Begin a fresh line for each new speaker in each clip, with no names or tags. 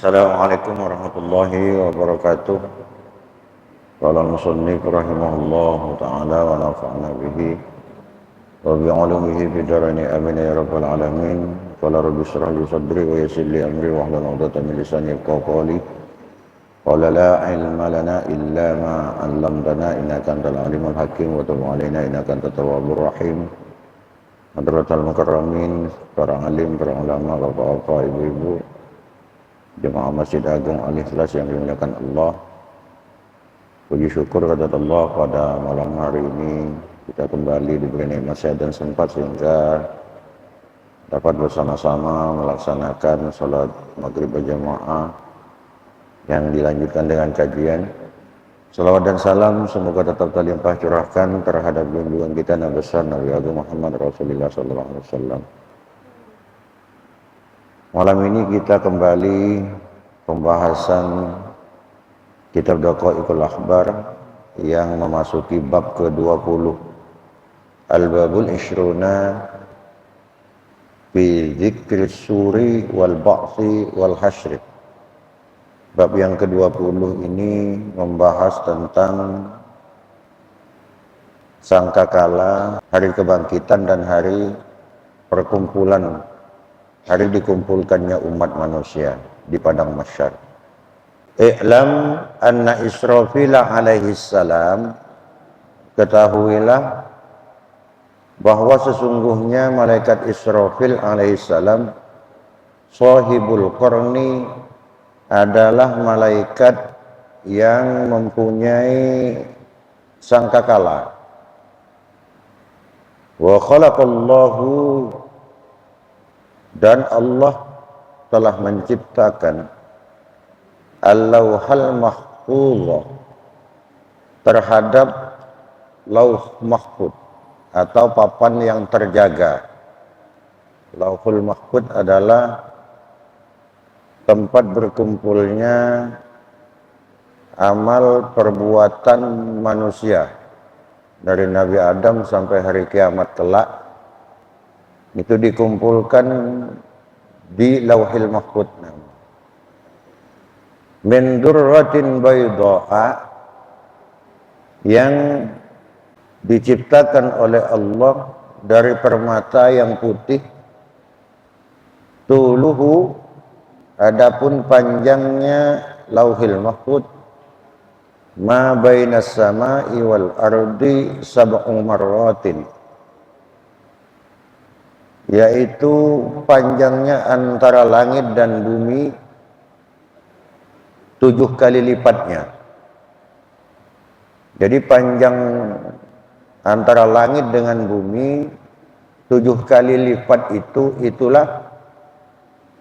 Assalamualaikum warahmatullahi wabarakatuh. Qala al-musannif rahimahullahu ta'ala wa nafa'na bihi wa bi'ulumihi bidaraini amin ya rabbal alamin. Qala rabbi shrah li sadri wa yassir li amri wa hlul 'uqdatam min lisani yafqahu qawli. Qala la ilma lana illa ma 'allamtana innaka antal alimul hakim wa tub 'alaina innaka antat tawwabur rahim. Hadratal mukarramin, para alim, para ulama, bapak-bapak, ibu-ibu, Jemaah Masjid Agung Al-Ikhlas yang dimuliakan Allah. Puji syukur kepada Allah pada malam hari ini kita kembali diberi nikmat sehat dan sempat sehingga dapat bersama-sama melaksanakan salat maghrib berjamaah yang dilanjutkan dengan kajian. Salawat dan salam semoga tetap terlimpah curahkan terhadap junjungan kita Nabi besar Nabi Agung Muhammad Rasulullah SAW. Malam ini kita kembali pembahasan kitab Daqaiqul Akhbar yang memasuki bab ke-20. Al-babul ishruna fi dzikri suri wal ba'si wal hasyri. Bab yang ke-20 ini membahas tentang sangkakala, hari kebangkitan dan hari perkumpulan, hari dikumpulkannya umat manusia di padang mahsyar. I'lam anna Israfil alaihi salam, ketahuilah bahwa sesungguhnya malaikat Israfil alaihi salam sahibul qarni adalah malaikat yang mempunyai sangkakala. Wa khalaqallahu, dan Allah telah menciptakan al-lauhal mahfuz terhadap lauh mahfuz atau papan yang terjaga. Lauhul mahfuz adalah tempat berkumpulnya amal perbuatan manusia dari Nabi Adam sampai hari kiamat kelak. Itu dikumpulkan di lauhil mahfuz. Min durratin bayda'a, yang diciptakan oleh Allah dari permata yang putih. Tuluhu, adapun panjangnya lauhil mahfuz, ma bainas sama'i wal ardi sab'u marratin, yaitu panjangnya antara langit dan bumi 7 kali lipatnya. Jadi panjang antara langit dengan bumi 7 kali lipat itulah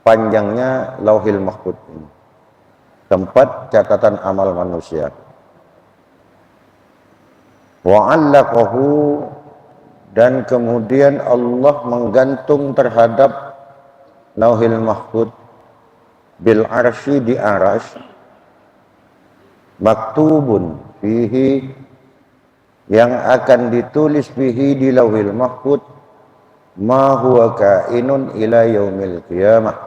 panjangnya lauhil mahfuz, tempat catatan amal manusia. Wa 'allaqahu, dan kemudian Allah menggantung terhadap lauhil mahfuz bil arsy, di arasy, maktubun fihi, yang akan ditulis fihi di lauhil mahfuz, ma huwa kainun ila yaumil qiyamah.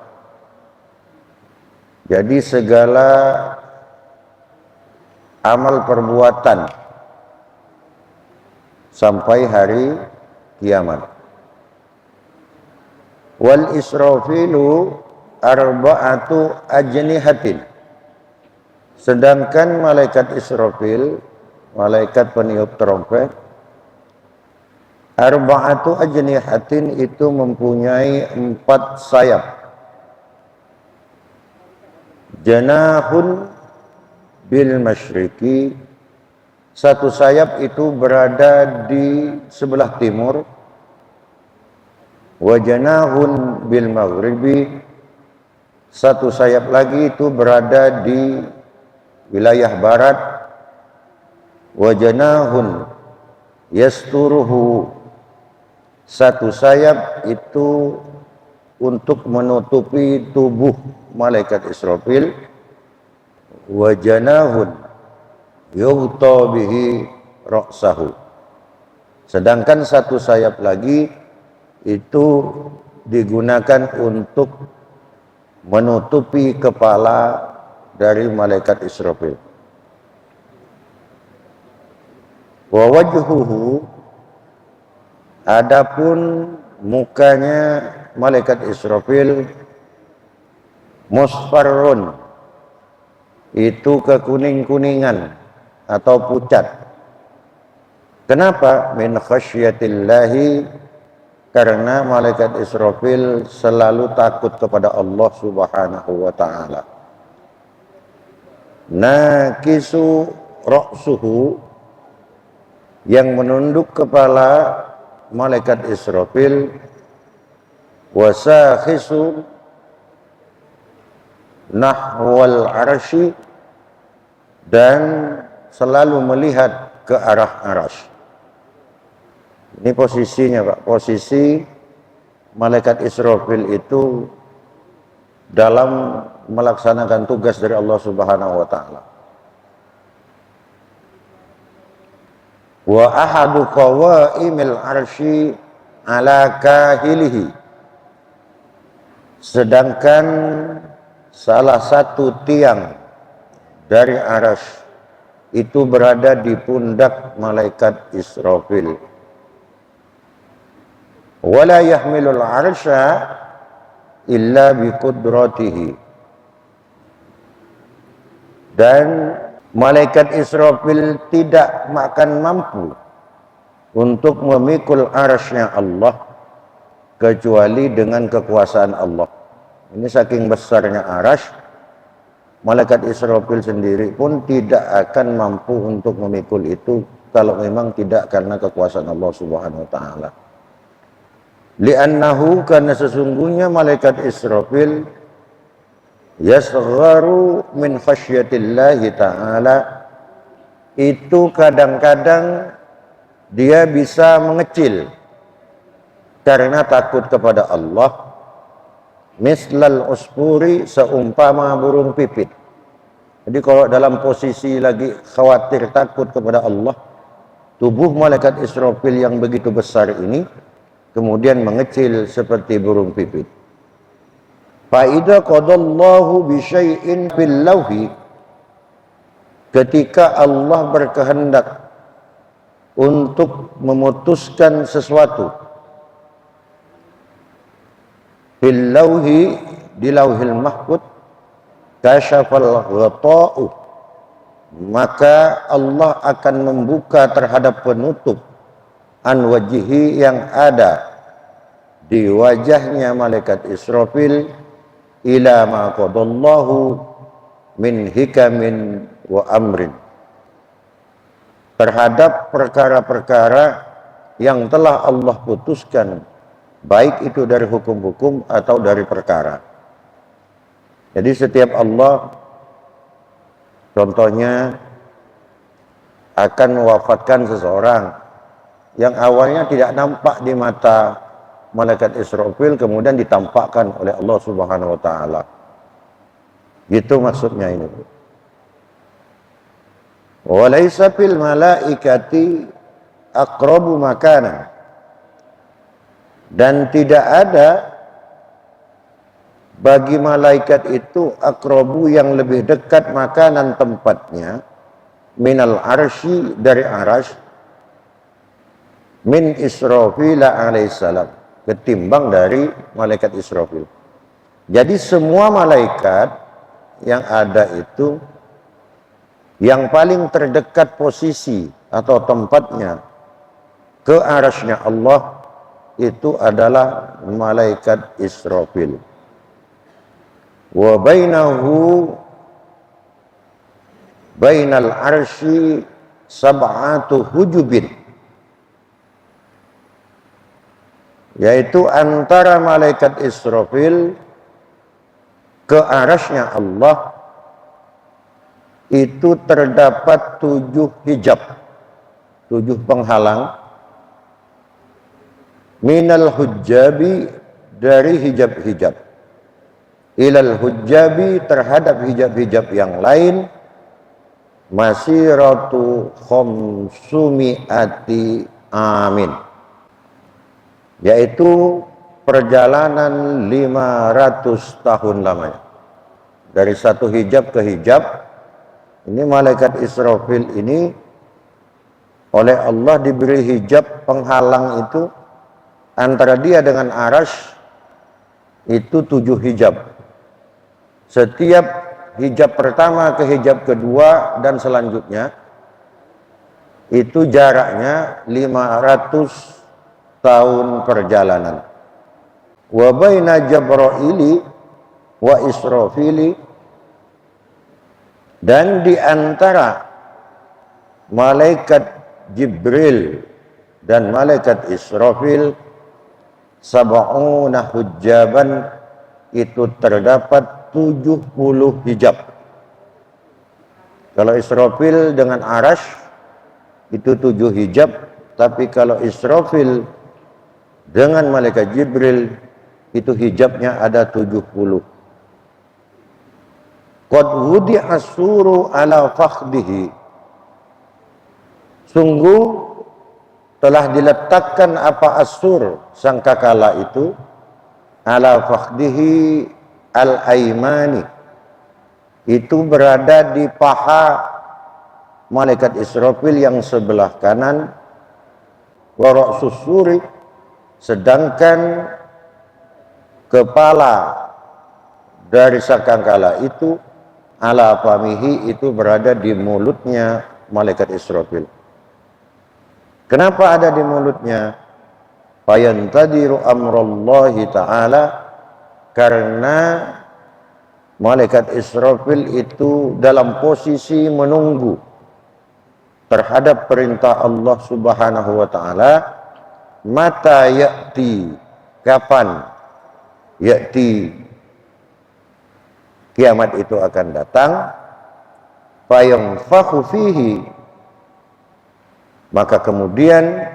Jadi segala amal perbuatan sampai hari kiamat. Wal israfilu arba'atu ajnihatin, sedangkan malaikat Israfil, malaikat peniup trompet, arba'atu ajnihatin, itu mempunyai 4 sayap. Janahun bil masyriqi, satu sayap itu berada di sebelah timur. Wa janahun bil maghribi, satu sayap lagi itu berada di wilayah barat. Wa janahun yasturuhu, satu sayap itu untuk menutupi tubuh malaikat Israfil. Wa janahun yughta bihi ra'sahu, sedangkan satu sayap lagi itu digunakan untuk menutupi kepala dari malaikat Israfil. Wa wajhuhu, adapun mukanya malaikat Israfil, musfarrun, itu kekuning-kuningan atau pucat. Kenapa? Min khasyatillahi, karena malaikat Israfil selalu takut kepada Allah Subhanahu wa taala. Nakisu ra'suhu, yang menunduk kepala malaikat Israfil, wasakhisu nahwal arsy, dan selalu melihat ke arah arsy. Ini posisinya, Pak. Posisi malaikat Israfil itu dalam melaksanakan tugas dari Allah Subhanahu wa taala. Wa ahadu qawaimil arsy ala kahilihi, sedangkan salah satu tiang dari arsy itu berada di pundak malaikat Israfil. Wala yahmilul arsya illa biqudratihi, dan malaikat Israfil tidak akan mampu untuk memikul arsy-Nya Allah kecuali dengan kekuasaan Allah. Ini saking besarnya arsy, malaikat Israfil sendiri pun tidak akan mampu untuk memikul itu kalau memang tidak karena kekuasaan Allah Subhanahu wa taala. Li'annahu, karena sesungguhnya malaikat Israfil yasgharu min khasyatillahi ta'ala, itu kadang-kadang dia bisa mengecil karena takut kepada Allah, mislal usfuri, seumpama burung pipit. Jadi kalau dalam posisi lagi khawatir takut kepada Allah, tubuh malaikat Israfil yang begitu besar ini kemudian mengecil seperti burung pipit. Fa idza qadallahu bi syai'in fil lauhi, ketika Allah berkehendak untuk memutuskan sesuatu fil lauhi, di lauhil mahfuz, kasyafal ghata'u, maka Allah akan membuka terhadap penutup an wajhi, yang ada di wajahnya malaikat Israfil, ila ma qadallahu min hikamin wa amrin, terhadap perkara-perkara yang telah Allah putuskan, baik itu dari hukum-hukum atau dari perkara. Jadi setiap Allah, contohnya, akan mewafatkan seseorang yang awalnya tidak nampak di mata malaikat Israfil, kemudian ditampakkan oleh Allah Subhanahu wa taala. Gitu maksudnya ini. Wa laisa fil malaikati aqrabu makana, dan tidak ada bagi malaikat itu aqrabu, yang lebih dekat makanan tempatnya, minal arsy, dari arsy, min Israfil alaihissalam, ketimbang dari malaikat Israfil. Jadi semua malaikat yang ada itu, yang paling terdekat posisi atau tempatnya ke arsy-Nya Allah itu adalah malaikat Israfil. Wa bainahu bainal arsy sab'atu hujubin, yaitu antara malaikat Israfil ke arsy-Nya Allah itu terdapat 7 hijab, 7 penghalang, minal hujjabi, dari hijab-hijab, ilal hujjabi, terhadap hijab-hijab yang lain, masiratu khamsumi'ati amin, yaitu perjalanan 500 tahun lamanya. Dari satu hijab ke hijab, ini malaikat Israfil ini oleh Allah diberi hijab penghalang itu antara dia dengan Arash itu 7 hijab. Setiap hijab pertama ke hijab kedua dan selanjutnya itu jaraknya 500 tahun perjalanan. Wa baina Jabraili wa Israfili, dan di antara malaikat Jibril dan malaikat Israfil sab'una hujjaban, itu terdapat 70 hijab. Kalau Israfil dengan Arash itu 7 hijab, tapi kalau Israfil dengan malaikat Jibril itu hijabnya ada 70. Qad wudi'a as-suru ala fakhdihi, sungguh telah diletakkan apa asur sangkakala itu ala fakhdihi al-aimani, itu berada di paha malaikat Israfil yang sebelah kanan, wa ra'sus suri, sedangkan kepala dari sangkakala itu ala famihi, itu berada di mulutnya malaikat Israfil. Kenapa ada di mulutnya? Fayantadiru amrallahi ta'ala, karena malaikat Israfil itu dalam posisi menunggu terhadap perintah Allah Subhanahu wa ta'ala. Mata ya'ti, kapan ya'ti kiamat itu akan datang. Fayanfakhu fihi, maka kemudian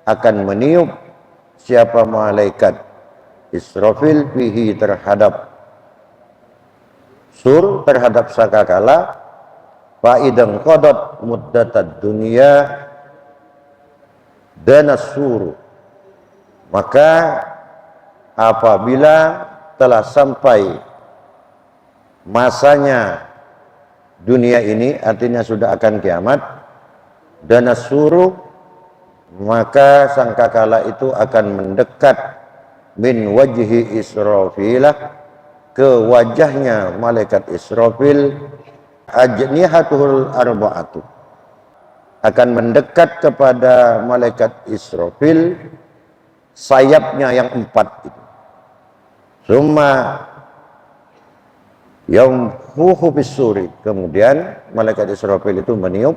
akan meniup siapa malaikat Israfil fihi terhadap sur, terhadap sangkakala. Fa idan qadat muddatad dunya danasur, maka apabila telah sampai masanya dunia ini, artinya sudah akan kiamat, danasuru, maka sangkakala itu akan mendekat min wajhi Israfilah, ke wajahnya malaikat Israfil, ajnihatul arba'atu, akan mendekat kepada malaikat Israfil sayapnya yang 4 itu. Summa yamfuhu bisuri, kemudian malaikat Israfil itu meniup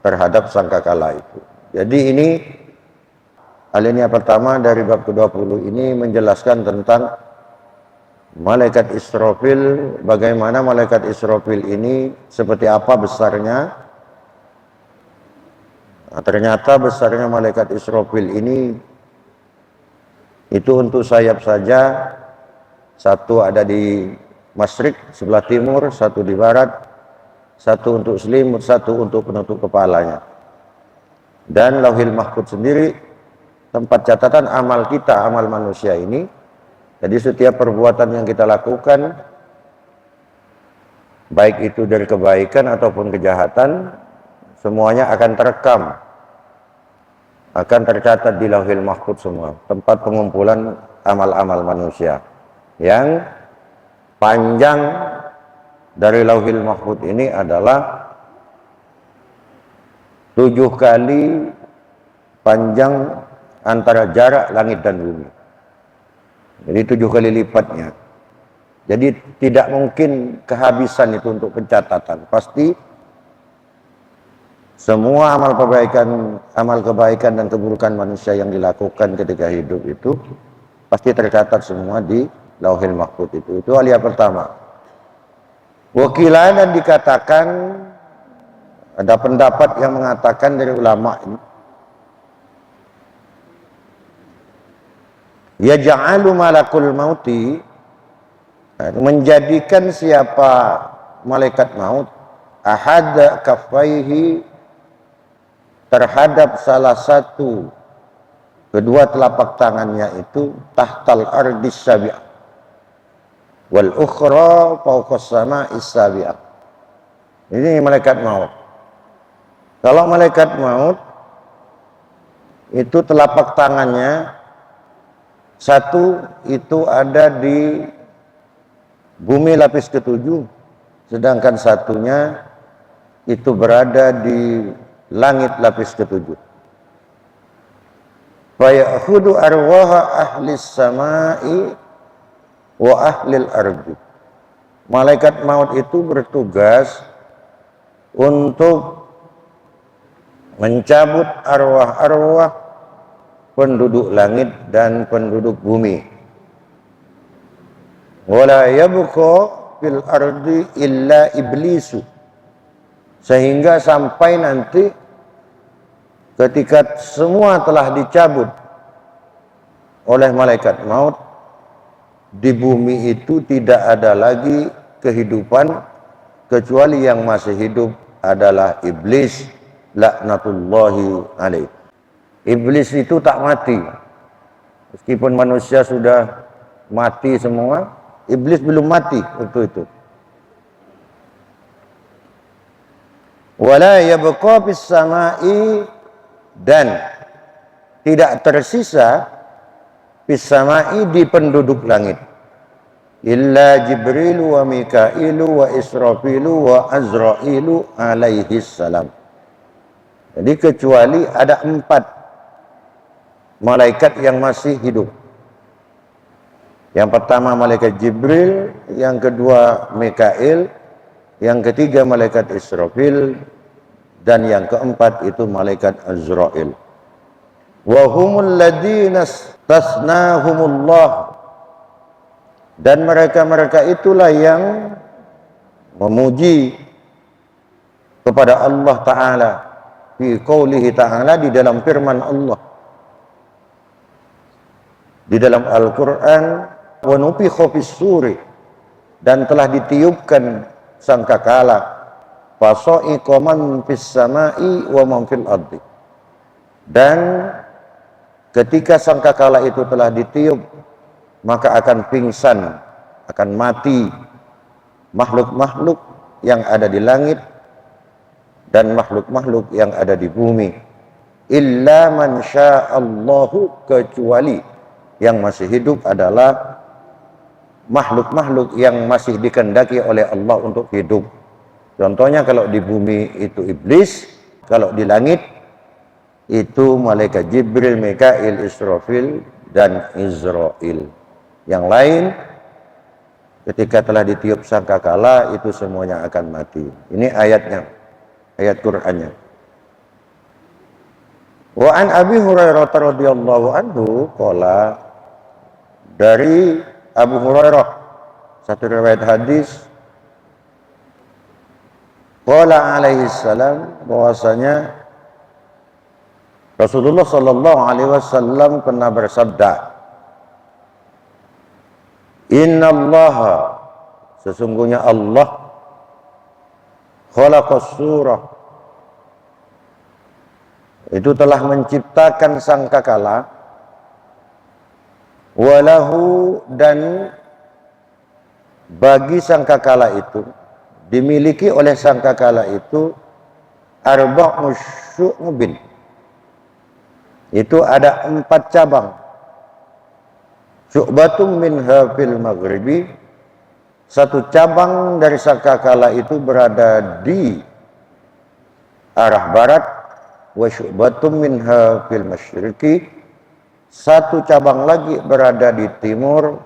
terhadap sangkakala itu. Jadi ini alinea pertama dari bab ke-20 ini menjelaskan tentang malaikat Israfil, bagaimana malaikat Israfil ini seperti apa besarnya. Nah, ternyata besarnya malaikat Israfil ini itu untuk sayap saja, satu ada di masyrik sebelah timur, satu di barat, satu untuk selimut, satu untuk penutup kepalanya. Dan Lauhil Mahfuz sendiri tempat catatan amal kita, amal manusia ini. Jadi setiap perbuatan yang kita lakukan, baik itu dari kebaikan ataupun kejahatan, semuanya akan terekam, akan tercatat di Lauhil Mahfuz semua, tempat pengumpulan amal-amal manusia. Yang panjang dari Lauhil Mahfuz ini adalah 7 kali panjang antara jarak langit dan bumi. Jadi 7 kali lipatnya. Jadi tidak mungkin kehabisan itu untuk pencatatan. Pasti semua amal kebaikan dan keburukan manusia yang dilakukan ketika hidup itu pasti tercatat semua di Lauhil Mahfuz itu. Itu alia pertama. Wakilan, dan dikatakan, ada pendapat yang mengatakan dari ulama ini, yaj'alu malakul mauti, menjadikan siapa malaikat maut, ahad kaffaihi, terhadap salah satu kedua telapak tangannya itu tahtal ardis sabi'ah wal ukhra fawqas sama'is sabi'ah. Ini malaikat maut. Kalau malaikat maut itu telapak tangannya satu itu ada di bumi lapis ketujuh, sedangkan satunya itu berada di langit lapis ketujuh. Fayakhudhu arwaha ahlis samai wa ahlil ardi. Malaikat maut itu bertugas untuk mencabut arwah-arwah penduduk langit dan penduduk bumi. Wala yabqa fil ardi illa iblisu, sehingga sampai nanti ketika semua telah dicabut oleh malaikat maut, di bumi itu tidak ada lagi kehidupan kecuali yang masih hidup adalah iblis laknatullahi alaih. Iblis itu tak mati. Meskipun manusia sudah mati semua, iblis belum mati waktu itu. Wala yabqa fis samai, dan tidak tersisa fis samai di penduduk langit, illa Jibril wa Mikailu wa Israfilu wa Azrailu alaihi salam. Jadi kecuali ada 4 malaikat yang masih hidup. Yang pertama malaikat Jibril, yang kedua Mikail, yang ketiga malaikat Israfil, dan yang keempat itu malaikat Azrail. Wa humul ladzina tasnahumullah, dan mereka-mereka itulah yang memuji kepada Allah Ta'ala fi qaulihi ta'ala, di dalam firman Allah di dalam Al-Quran, wa nufikha fis suri, dan telah ditiupkan sangkakala, fasa'iqa man fis samai wa man fil ardi, dan ketika sangkakala itu telah ditiup, maka akan pingsan, akan mati makhluk-makhluk yang ada di langit dan makhluk-makhluk yang ada di bumi, illa man sya'allahu, kecuali yang masih hidup adalah makhluk-makhluk yang masih dikehendaki oleh Allah untuk hidup. Contohnya kalau di bumi itu iblis, kalau di langit itu malaikat Jibril, Mikail, Israfil, dan Izrail. Yang lain ketika telah ditiup sangkakala itu semuanya akan mati. Ini ayatnya, ayat Qur'annya. Wa an Abi Hurairah radhiyallahu anhu qala, dari Abu Hurairah satu riwayat hadis, qala alaihi salam, bahwasanya Rasulullah sallallahu alaihi wasallam pernah bersabda, innallaha, sesungguhnya Allah, khalaqas surah, itu telah menciptakan sangkakala, walahu, dan bagi sangkakala itu, dimiliki oleh sangkakala itu, arba'u syu'ubin, itu ada 4 cabang. Syu'batum minha fil maghribi, satu cabang dari sangkakala itu berada di arah barat, wa syu'batum minha fil masyriqi, satu cabang lagi berada di timur,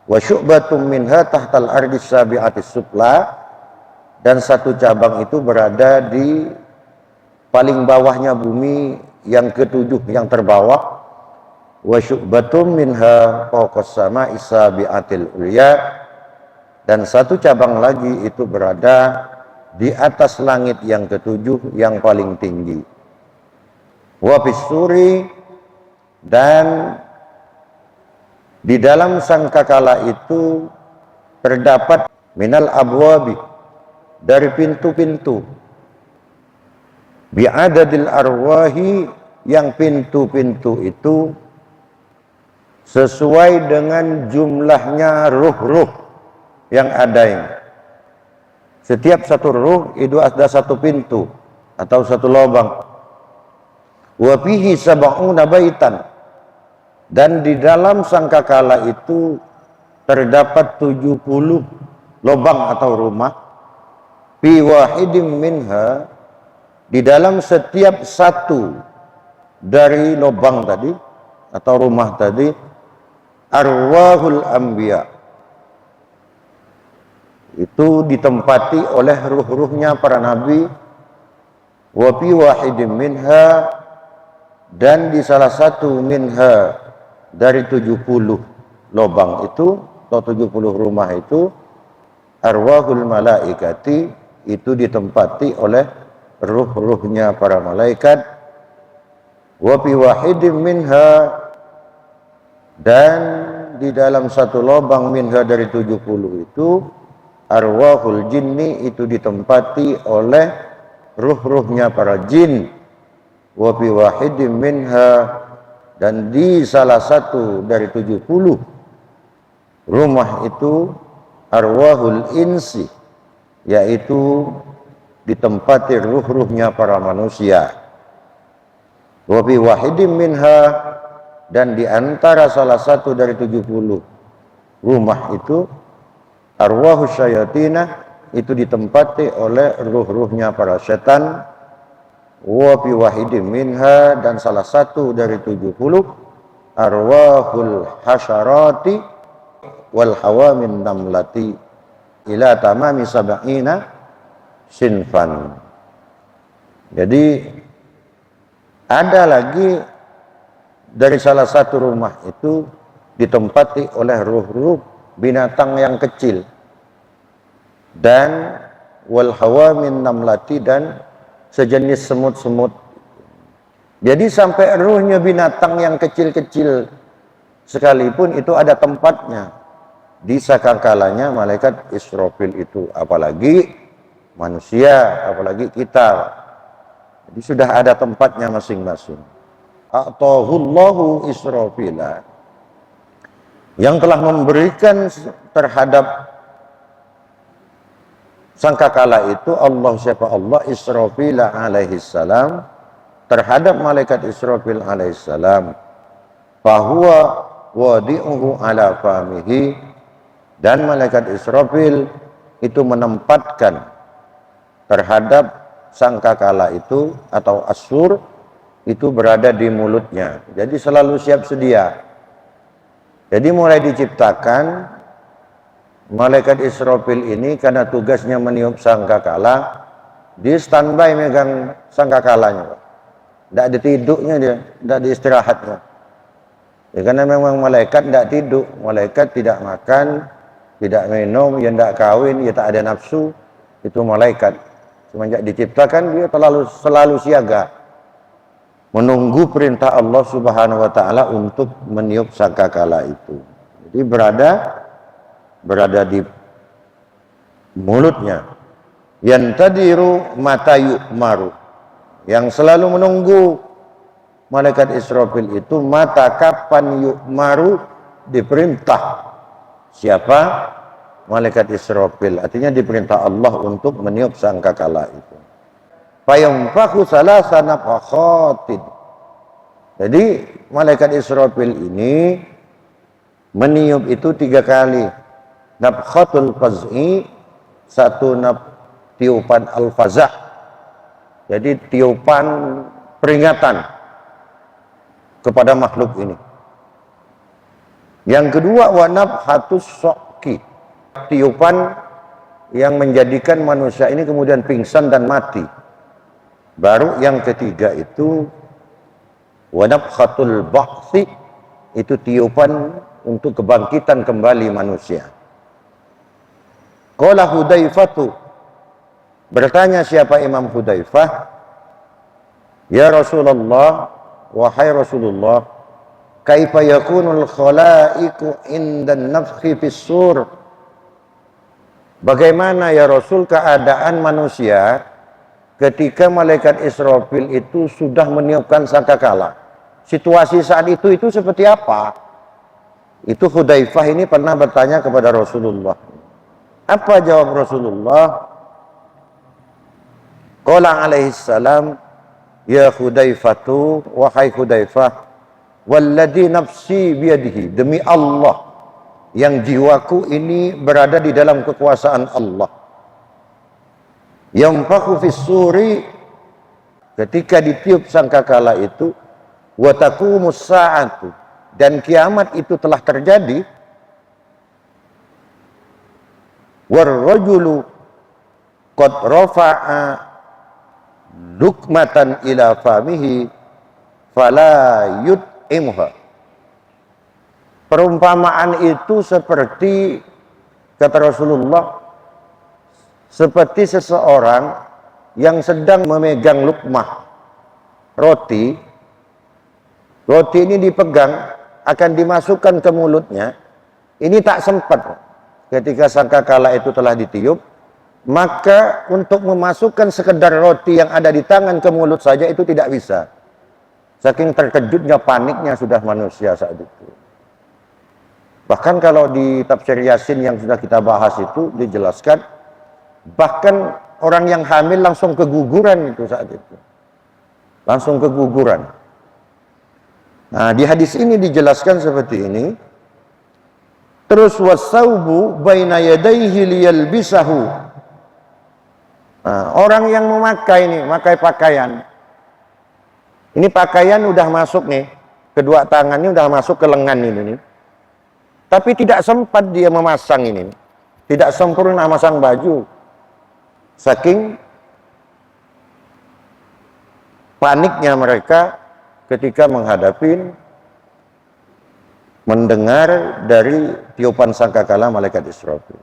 wa syu'batum minha tahtal ardis sabi'atis sufla, dan satu cabang itu berada di paling bawahnya bumi yang ketujuh, yang terbawah, wa syu'batum minha fawqas sama'is sabi'atil ulya, dan satu cabang lagi itu berada di atas langit yang ketujuh, yang paling tinggi. Wa fis suri, dan di dalam sangkakala itu terdapat minal abwabi, dari pintu-pintu, bi'adadil arwahi yang pintu-pintu itu sesuai dengan jumlahnya ruh-ruh yang ada ini. Setiap satu ruh itu ada satu pintu atau satu lubang. Wa fihi sab'una baitan, dan di dalam sangkakala itu terdapat 70 lubang atau rumah. Fi wahidim minha, di dalam setiap satu dari lubang tadi atau rumah tadi, arwahul anbiya, itu ditempati oleh ruh-ruhnya para nabi. Wa fi wahidim minha, dan di salah satu minha dari 70 lubang itu atau 70 rumah itu, arwahul malaikati, itu ditempati oleh ruh-ruhnya para malaikat. Wa fi wahidim minha, dan di dalam satu lubang minha dari 70 itu, arwahul jinni, itu ditempati oleh ruh-ruhnya para jin. Wa fi wahidim minha, dan di salah satu dari 70 rumah itu, arwahul insi, yaitu ditempati ruh-ruhnya para manusia. Wa fi wahidim minha, dan di antara salah satu dari 70 rumah itu, arwahus syayatina, itu ditempati oleh ruh-ruhnya para setan. Wa fi wahidim minha, dan salah satu dari 70 arwahul hasyarati wal hawamin namlati ila tamami sab'ina sinfan. Jadi ada lagi dari salah satu rumah itu ditempati oleh ruh-ruh binatang yang kecil, dan wal hawamin namlati, dan sejenis semut-semut. Jadi sampai ruhnya binatang yang kecil-kecil sekalipun itu ada tempatnya di sangkakalanya malaikat Israfil itu, apalagi manusia, apalagi kita. Jadi sudah ada tempatnya masing-masing. A'tahullahu Israfila, yang telah memberikan terhadap sangkakala itu Allah, siapa Allah, Israfil alaihi salam, terhadap malaikat Israfil alaihi salam. Fahuwa wadi'uhu ala famihi, dan malaikat Israfil itu menempatkan terhadap sangkakala itu atau asur itu berada di mulutnya. Jadi selalu siap sedia. Jadi mulai diciptakan malaikat Israfil ini, karena tugasnya meniup sangkakala, dia standby megang sangkakalanya, tidak ada tidurnya dia, tidak ada istirahatnya. Ya, karena memang malaikat tidak tidur, malaikat tidak makan, tidak minum, ya tidak kawin, ya tak ada nafsu. Itu malaikat. Semenjak diciptakan dia selalu siaga, menunggu perintah Allah Subhanahu wa taala untuk meniup sangkakala itu. Jadi berada di mulutnya. Yantadiru mata yu'maru, yang selalu menunggu malaikat Israfil itu mata kapan yu'maru, diperintah. Siapa? Malaikat Israfil, artinya diperintah Allah untuk meniup sangkakala itu. Fayunfakhu salasa nafakhatin. Jadi malaikat Israfil ini meniup itu 3 kali. Nafkhatul faz'i, satu tiupan al-fazah, jadi tiupan peringatan kepada makhluk ini. Yang kedua, wa nafhatus soqi, tiupan yang menjadikan manusia ini kemudian pingsan dan mati. Baru yang ketiga itu wa nafhatul ba'thi, itu tiupan untuk kebangkitan kembali manusia. Qala Hudzaifatu, bertanya siapa Imam Hudzaifah, ya Rasulullah, wahai Rasulullah, kaifa yakunul khalaiqu indan nafkhi fis sur, bagaimana ya Rasul keadaan manusia ketika malaikat Israfil itu sudah meniupkan sangkakala. Situasi saat itu seperti apa? Itu Hudzaifah ini pernah bertanya kepada Rasulullah. Apa jawab Rasulullah? Qala alaihi salam, ya Hudzaifatu, wahai Hudzaifah, walladzi nafsi biyadihi, demi Allah yang jiwaku ini berada di dalam kekuasaan Allah. Yanfakhu fis suri, ketika ditiup sangkakala itu, wa taqumus sa'atu, dan kiamat itu telah terjadi, war rajulu qad rafa'a lukmatan ila famihi fala yut'imha. Perumpamaan itu seperti, kata Rasulullah, seperti seseorang yang sedang memegang lukmah roti. Roti ini dipegang, akan dimasukkan ke mulutnya. Ini tak sempat ketika sangkakala itu telah ditiup, maka untuk memasukkan sekedar roti yang ada di tangan ke mulut saja itu tidak bisa. Saking terkejutnya, paniknya sudah manusia saat itu. Bahkan kalau di tafsir Yasin yang sudah kita bahas itu dijelaskan, bahkan orang yang hamil langsung keguguran itu saat itu. Langsung keguguran. Nah, di hadis ini dijelaskan seperti ini. Terus wasaubu baina yadayhi liyalbisahu. Nah, orang yang memakai pakaian. Ini pakaian udah masuk nih, kedua tangannya udah masuk ke lengan ini nih. Tapi tidak sempat dia memasang ini. Tidak sempurna masang baju. Saking paniknya mereka ketika mendengar dari tiupan sangkakala malaikat Israfil.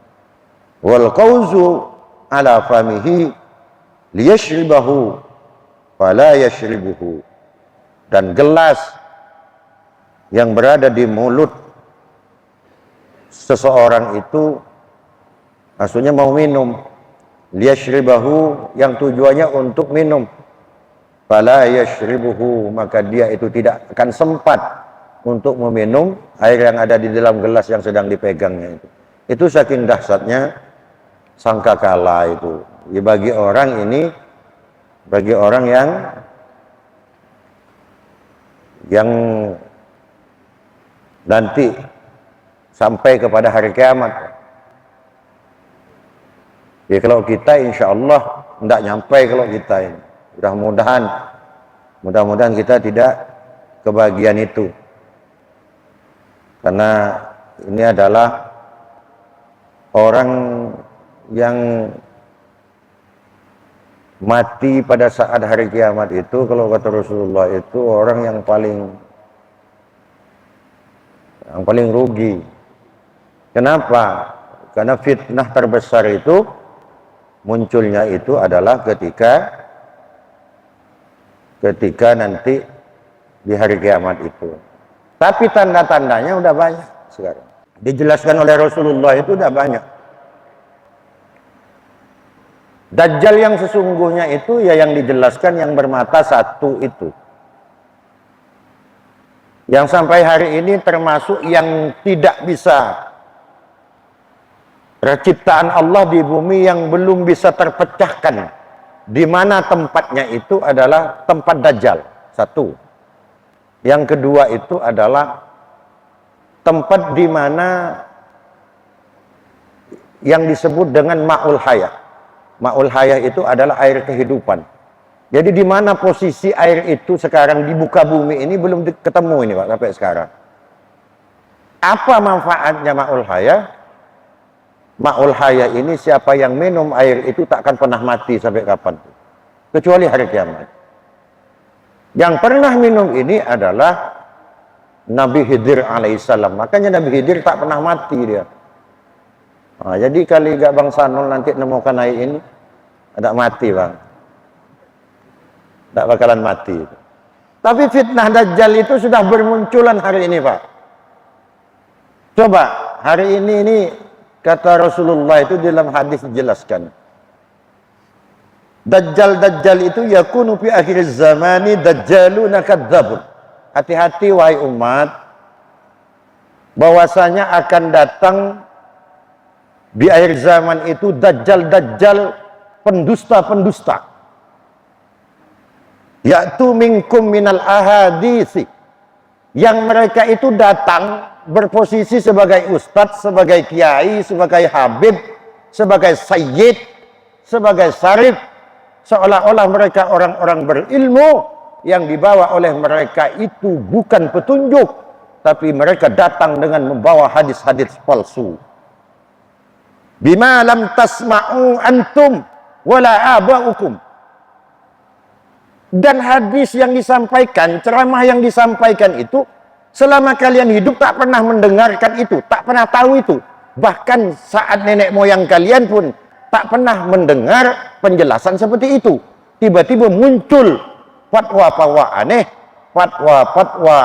Wal qauzu ala famihi liyashribahu fala yashribuhu. Dan gelas yang berada di mulut seseorang itu maksudnya mau minum, liyashribahu, yang tujuannya untuk minum, fala yashribuhu, maka dia itu tidak akan sempat untuk meminum air yang ada di dalam gelas yang sedang dipegangnya itu. Itu saking dahsyatnya sangkakala itu. Ya, bagi orang yang nanti sampai kepada hari kiamat. Ya, kalau kita insya Allah tidak nyampe kalau kita ini. Mudah-mudahan kita tidak kebagian itu. Karena ini adalah orang yang mati pada saat hari kiamat itu, kalau kata Rasulullah itu orang yang paling rugi. Kenapa? Karena fitnah terbesar itu munculnya itu adalah ketika nanti di hari kiamat itu. Tapi tanda-tandanya udah banyak sekarang. Dijelaskan oleh Rasulullah itu udah banyak. Dajjal yang sesungguhnya itu ya yang dijelaskan yang bermata satu itu. Yang sampai hari ini termasuk yang tidak bisa, ciptaan Allah di bumi yang belum bisa terpecahkan. Di mana tempatnya itu adalah tempat Dajjal, satu. Yang kedua itu adalah tempat di mana yang disebut dengan Ma'ul Hayah. Ma'ul Hayah itu adalah air kehidupan. Jadi di mana posisi air itu sekarang di muka bumi ini belum ketemu ini Pak sampai sekarang. Apa manfaatnya Ma'ul Hayah? Ma'ul Hayah ini siapa yang minum air itu tak akan pernah mati sampai kapan. Kecuali hari kiamat. Yang pernah minum ini adalah Nabi Khidir alaihissalam. Makanya Nabi Khidir tak pernah mati dia. Nah, jadi kali gak Bang Sanul nanti nemukan air ini, ada mati Bang. Tak bakalan mati. Tapi fitnah Dajjal itu sudah bermunculan hari ini Pak. Coba hari ini kata Rasulullah itu dalam hadis dijelaskan. Dajjal itu yakunu fi akhir zamani dajjaluna kadzabun. Hati-hati wahai umat, bahwasanya akan datang di akhir zaman itu dajjal pendusta-pendusta. Yaitu minkum minal ahadisi, yang mereka itu datang berposisi sebagai ustadz, sebagai kiai, sebagai habib, sebagai sayyid, sebagai syarif, seolah-olah mereka orang-orang berilmu. Yang dibawa oleh mereka itu bukan petunjuk, tapi mereka datang dengan membawa hadis-hadis palsu. Bima lam tasma'u antum wala aba'ukum. Dan hadis yang disampaikan, ceramah yang disampaikan itu, selama kalian hidup tak pernah mendengarkan itu, tak pernah tahu itu. Bahkan saat nenek moyang kalian pun tak pernah mendengar penjelasan seperti itu. Tiba-tiba muncul fatwa-fatwa aneh, fatwa-fatwa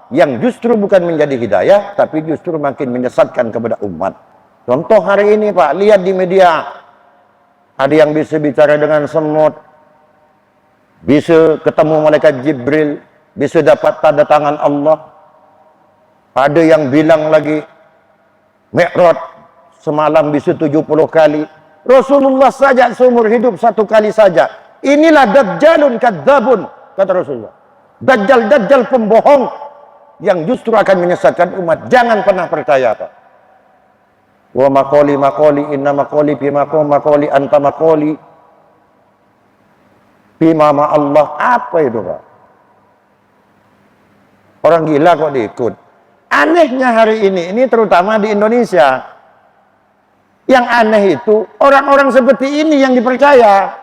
yang justru bukan menjadi hidayah, tapi justru makin menyesatkan kepada umat. Contoh hari ini Pak, lihat di media, ada yang bisa bicara dengan semut, bisa ketemu malaikat Jibril, bisa dapat tanda tangan Allah. Ada yang bilang lagi Mi'raj semalam bisa 70 kali. Rasulullah saja seumur hidup 1 kali saja. Inilah dajjalun kadzabun, kata Rasulullah. Dajjal pembohong yang justru akan menyesatkan umat. Jangan pernah percaya, Pak. Wa maqali inna maqali fi maqali anta maqali bima ma Allah. Apa itu, Pak? Orang gila kok diikut. Anehnya hari ini terutama di Indonesia, yang aneh itu orang-orang seperti ini yang dipercaya.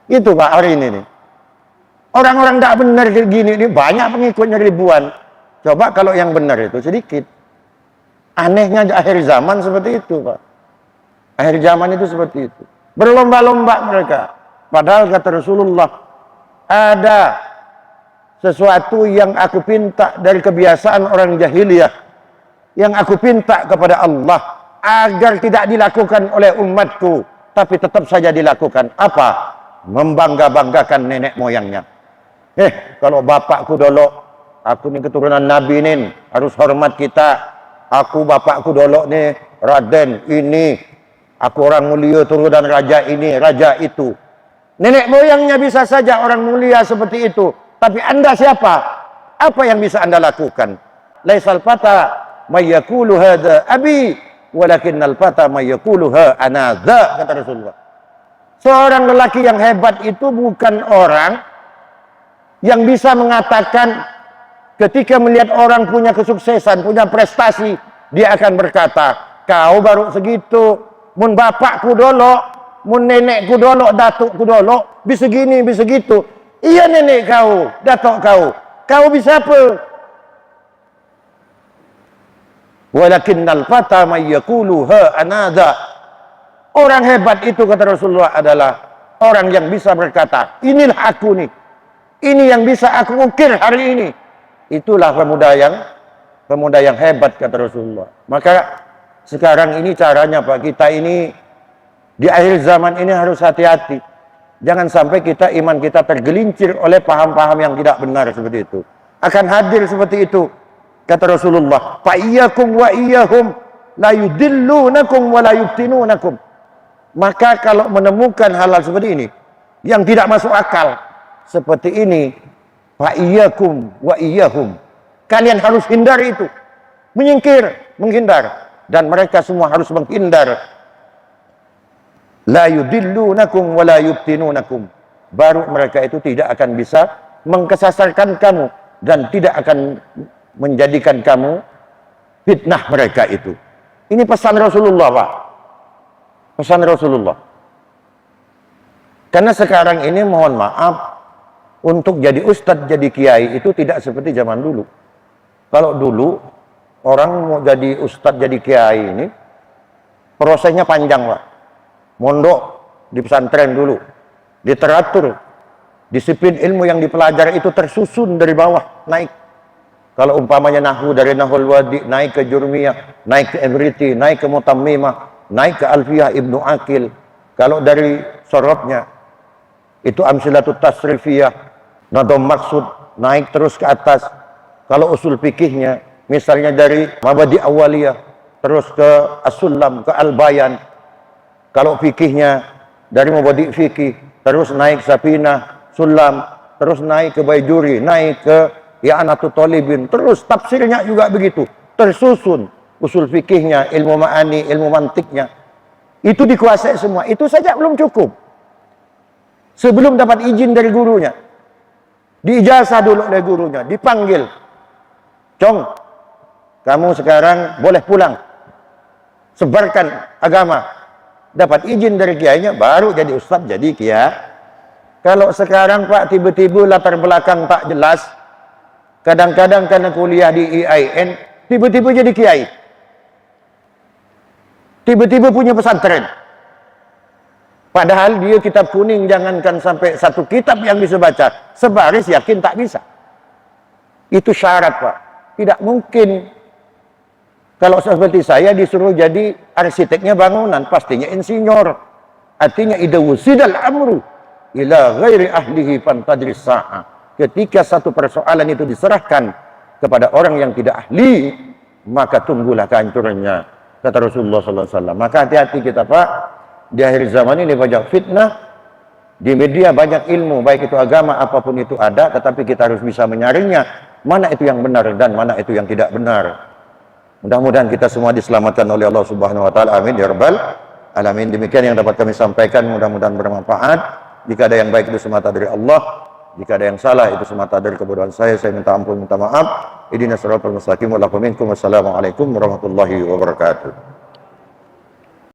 Itu Pak hari ini nih. Orang-orang tidak benar kayak gini ini banyak pengikutnya ribuan. Coba kalau yang benar itu sedikit. Anehnya akhir zaman seperti itu, Pak. Akhir zaman itu seperti itu. Berlomba-lomba mereka. Padahal kata Rasulullah, ada sesuatu yang aku pinta dari kebiasaan orang jahiliyah, yang aku pinta kepada Allah agar tidak dilakukan oleh umatku, tapi tetap saja dilakukan. Apa? Membangga-banggakan nenek moyangnya. Kalau bapakku dulu, aku ini keturunan Nabi nih, harus hormat kita. Aku bapakku dulu nih, Raden ini, aku orang mulia turunan raja ini, raja itu. Nenek moyangnya bisa saja orang mulia seperti itu. Tapi Anda siapa? Apa yang bisa Anda lakukan? Laisal fata mayyakulu hadha abi, walakinnal fata mayyakulu ha anadha, kata Rasulullah. Seorang lelaki yang hebat itu bukan orang yang bisa mengatakan ketika melihat orang punya kesuksesan, punya prestasi, dia akan berkata, kau baru segitu, mun bapakku dulu, mun nenekku dulu, datukku dulu, bisa gini, bisa gitu. Iya nenek kau, datuk kau bisa apa? Walakinnal fata may yaqulu ha anada. Orang hebat itu kata Rasulullah adalah orang yang bisa berkata, inilah aku nih. Ini yang bisa aku ukir hari ini. Itulah pemuda yang hebat kata Rasulullah. Maka sekarang ini caranya Pak, kita ini di akhir zaman ini harus hati-hati. Jangan sampai iman kita tergelincir oleh paham-paham yang tidak benar seperti itu. Akan hadir seperti itu. Kata Rasulullah, fa iyyakum wa iyyahum la yudillunakum wa la yuftinunakum. Maka kalau menemukan hal-hal seperti ini yang tidak masuk akal seperti ini, fa iyyakum wa iyyahum, kalian harus hindari itu. Menghindar, dan mereka semua harus menghindar. La yudillunakum wa la yuftinunakum. Baru mereka itu tidak akan bisa mengkesasarkan kamu dan tidak akan menjadikan kamu fitnah mereka itu. Ini pesan Rasulullah, Pak. Pesan Rasulullah. Karena sekarang ini mohon maaf, untuk jadi ustadz, jadi kiai itu tidak seperti zaman dulu. Kalau dulu orang mau jadi ustadz, jadi kiai ini prosesnya panjang, Pak. Mondok di pesantren dulu, literatur, disiplin ilmu yang dipelajari itu tersusun dari bawah naik. Kalau umpamanya nahwu, dari nahwul wadi naik ke jurmiyah, naik ke ibriti, naik ke mutammimah, naik ke alfiyah ibnu akil. Kalau dari sorobnya. Itu amsilatut tasrifiyah, nadom maksud, naik terus ke atas. Kalau usul fikihnya, misalnya dari mabadi awaliyah, terus ke as-sulam, ke al-bayan. Kalau fikihnya, dari mabadi fikih, terus naik sapinah, sulam, terus naik ke baijuri, naik ke i'anatut talibin, terus tafsirnya juga begitu, tersusun. Usul fikihnya, ilmu ma'ani, ilmu mantiknya, itu dikuasai semua. Itu saja belum cukup. Sebelum dapat izin dari gurunya, diijazah dulu oleh gurunya, dipanggil, Cong, kamu sekarang boleh pulang, sebarkan agama. Dapat izin dari kiainya, baru jadi ustadz, jadi kiai. Kalau sekarang Pak, tiba-tiba latar belakang tak jelas, kadang-kadang karena kuliah di IAIN, tiba-tiba jadi kiai, tiba-tiba punya pesantren. Padahal dia kitab kuning, jangankan sampai satu kitab yang bisa baca, sebaris yakin tak bisa. Itu syarat, Pak. Tidak mungkin. Kalau seperti saya disuruh jadi arsiteknya bangunan, pastinya insinyur. Artinya idza wusidal amru ila ghairi ahlihi fantadris sa'a. Ketika satu persoalan itu diserahkan kepada orang yang tidak ahli, maka tunggulah kehancurannya, kata Rasulullah SAW. Maka hati-hati kita, Pak. Di akhir zaman ini banyak fitnah, di media banyak ilmu, baik itu agama apapun itu ada, tetapi kita harus bisa menyaringnya, mana itu yang benar dan mana itu yang tidak benar. Mudah-mudahan kita semua diselamatkan oleh Allah Subhanahu wa taala. Amin ya rabbal alamin. Demikian yang dapat kami sampaikan, mudah-mudahan bermanfaat. Jika ada yang baik itu semata dari Allah, jika ada yang salah itu semata dari kebodohan saya minta ampun, minta maaf. Ihdinas siratal mustaqim wa lakum minkum. Wassalamualaikum warahmatullahi wabarakatuh.